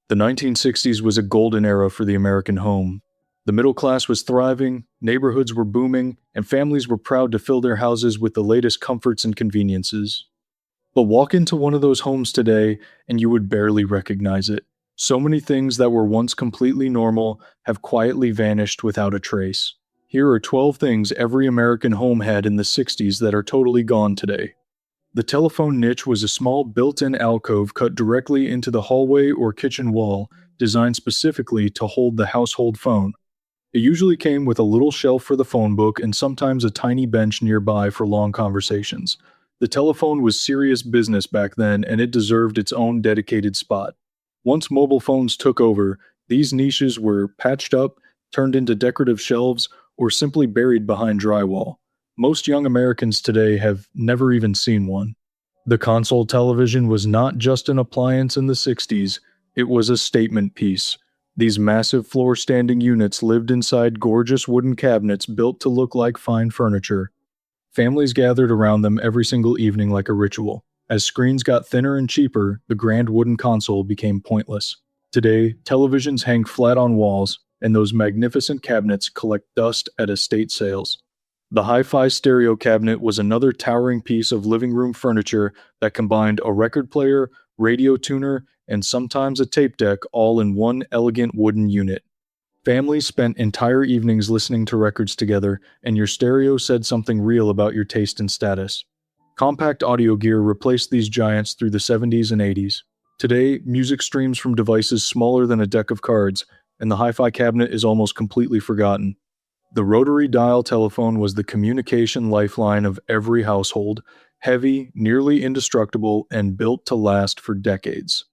The 1960s was a golden era for the American home. The middle class was thriving, neighborhoods were booming, and families were proud to fill their houses with the latest comforts and conveniences. But walk into one of those homes today and you would barely recognize it. So many things that were once completely normal have quietly vanished without a trace. Here are 12 things every American home had in the 60s that are totally gone today. The telephone niche was a small built-in alcove cut directly into the hallway or kitchen wall, designed specifically to hold the household phone. It usually came with a little shelf for the phone book and sometimes a tiny bench nearby for long conversations. The telephone was serious business back then and it deserved its own dedicated spot. Once mobile phones took over, these niches were patched up, turned into decorative shelves, or simply buried behind drywall. Most young Americans today have never even seen one. The console television was not just an appliance in the 60s, it was a statement piece. These massive floor standing units lived inside gorgeous wooden cabinets built to look like fine furniture. Families gathered around them every single evening like a ritual. As screens got thinner and cheaper, the grand wooden console became pointless. Today, televisions hang flat on walls, and those magnificent cabinets collect dust at estate sales. The hi-fi stereo cabinet was another towering piece of living room furniture that combined a record player, radio tuner, and sometimes a tape deck all in one elegant wooden unit. Families spent entire evenings listening to records together, and your stereo said something real about your taste and status. Compact audio gear replaced these giants through the 70s and 80s. Today, music streams from devices smaller than a deck of cards, and the hi-fi cabinet is almost completely forgotten. The rotary dial telephone was the communication lifeline of every household, heavy, nearly indestructible, and built to last for decades.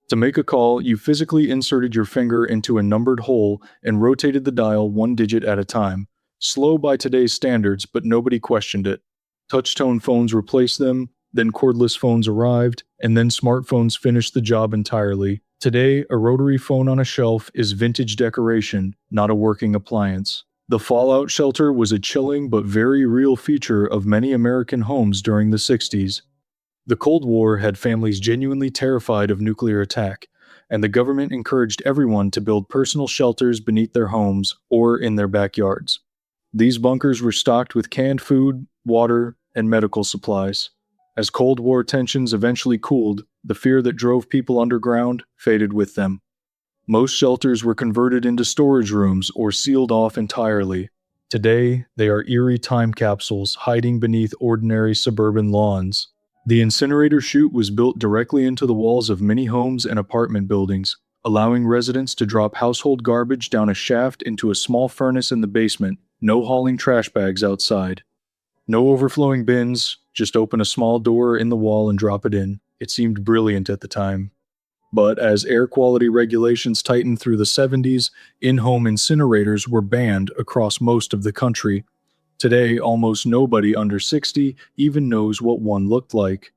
To make a call, you physically inserted your finger into a numbered hole and rotated the dial one digit at a time. Slow by today's standards, but nobody questioned it. Touch-tone phones replaced them, then cordless phones arrived, and then smartphones finished the job entirely. Today, a rotary phone on a shelf is vintage decoration, not a working appliance. The fallout shelter was a chilling but very real feature of many American homes during the 60s. The Cold War had families genuinely terrified of nuclear attack, and the government encouraged everyone to build personal shelters beneath their homes or in their backyards. These bunkers were stocked with canned food, water, and medical supplies. As Cold War tensions eventually cooled, the fear that drove people underground faded with them. Most shelters were converted into storage rooms or sealed off entirely. Today, they are eerie time capsules hiding beneath ordinary suburban lawns. The incinerator chute was built directly into the walls of many homes and apartment buildings, allowing residents to drop household garbage down a shaft into a small furnace in the basement, no hauling trash bags outside. No overflowing bins, just open a small door in the wall and drop it in. It seemed brilliant at the time. But as air quality regulations tightened through the 70s, in-home incinerators were banned across most of the country. Today, almost nobody under 60 even knows what one looked like.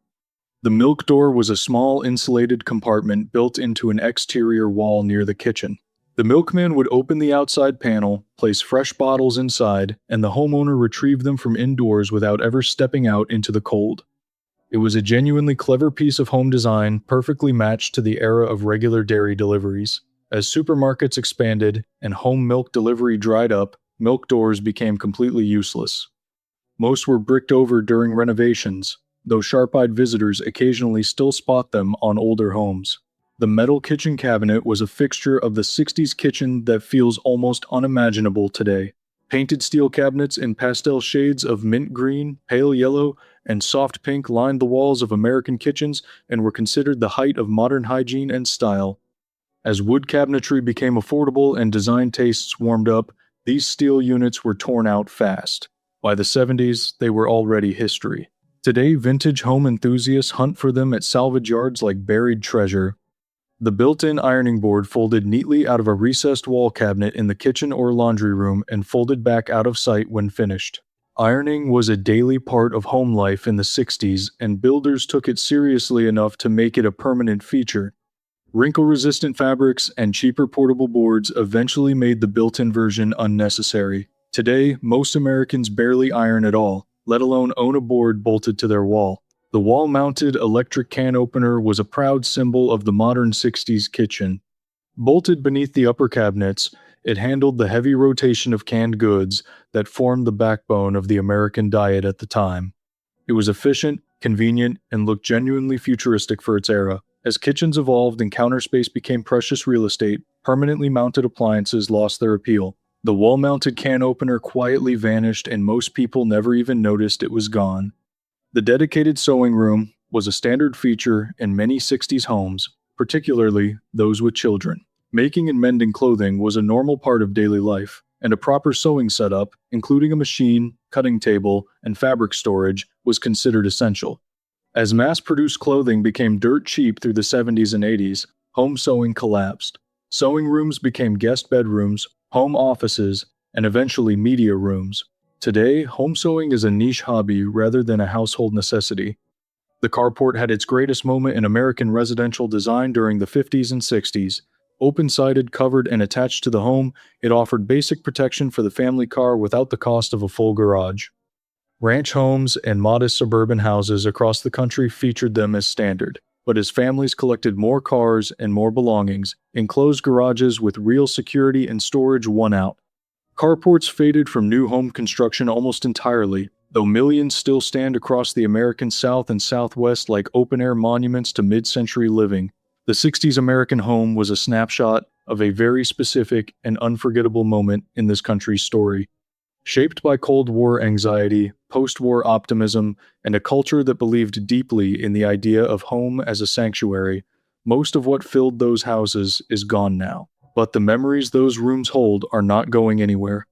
The milk door was a small insulated compartment built into an exterior wall near the kitchen. The milkman would open the outside panel, place fresh bottles inside, and the homeowner retrieved them from indoors without ever stepping out into the cold. It was a genuinely clever piece of home design, perfectly matched to the era of regular dairy deliveries. As supermarkets expanded and home milk delivery dried up, milk doors became completely useless. Most were bricked over during renovations, though sharp-eyed visitors occasionally still spot them on older homes. The metal kitchen cabinet was a fixture of the 60s kitchen that feels almost unimaginable today. Painted steel cabinets in pastel shades of mint green, pale yellow, and soft pink lined the walls of American kitchens and were considered the height of modern hygiene and style. As wood cabinetry became affordable and design tastes warmed up, these steel units were torn out fast. By the 70s, they were already history. Today, vintage home enthusiasts hunt for them at salvage yards like buried treasure. The built-in ironing board folded neatly out of a recessed wall cabinet in the kitchen or laundry room and folded back out of sight when finished. Ironing was a daily part of home life in the 60s, and builders took it seriously enough to make it a permanent feature. Wrinkle-resistant fabrics and cheaper portable boards eventually made the built-in version unnecessary. Today, most Americans barely iron at all, let alone own a board bolted to their wall. The wall-mounted electric can opener was a proud symbol of the modern 60s kitchen. Bolted beneath the upper cabinets, it handled the heavy rotation of canned goods that formed the backbone of the American diet at the time. It was efficient, convenient, and looked genuinely futuristic for its era. As kitchens evolved and counter space became precious real estate, permanently mounted appliances lost their appeal. The wall mounted can opener quietly vanished, and most people never even noticed it was gone. The dedicated sewing room was a standard feature in many 60s homes, particularly those with children. Making and mending clothing was a normal part of daily life, and a proper sewing setup, including a machine, cutting table, and fabric storage, was considered essential. As mass produced clothing became dirt cheap through the 70s and 80s, home sewing collapsed. Sewing rooms became guest bedrooms, home offices, and eventually media rooms. Today, home sewing is a niche hobby rather than a household necessity. The carport had its greatest moment in American residential design during the 50s and 60s. Open-sided, covered, and attached to the home, it offered basic protection for the family car without the cost of a full garage. Ranch homes and modest suburban houses across the country featured them as standard, but as families collected more cars and more belongings, enclosed garages with real security and storage won out. Carports faded from new home construction almost entirely, though millions still stand across the American South and Southwest like open-air monuments to mid-century living. The 60s American home was a snapshot of a very specific and unforgettable moment in this country's story. Shaped by Cold War anxiety, post-war optimism, and a culture that believed deeply in the idea of home as a sanctuary, most of what filled those houses is gone now. But the memories those rooms hold are not going anywhere.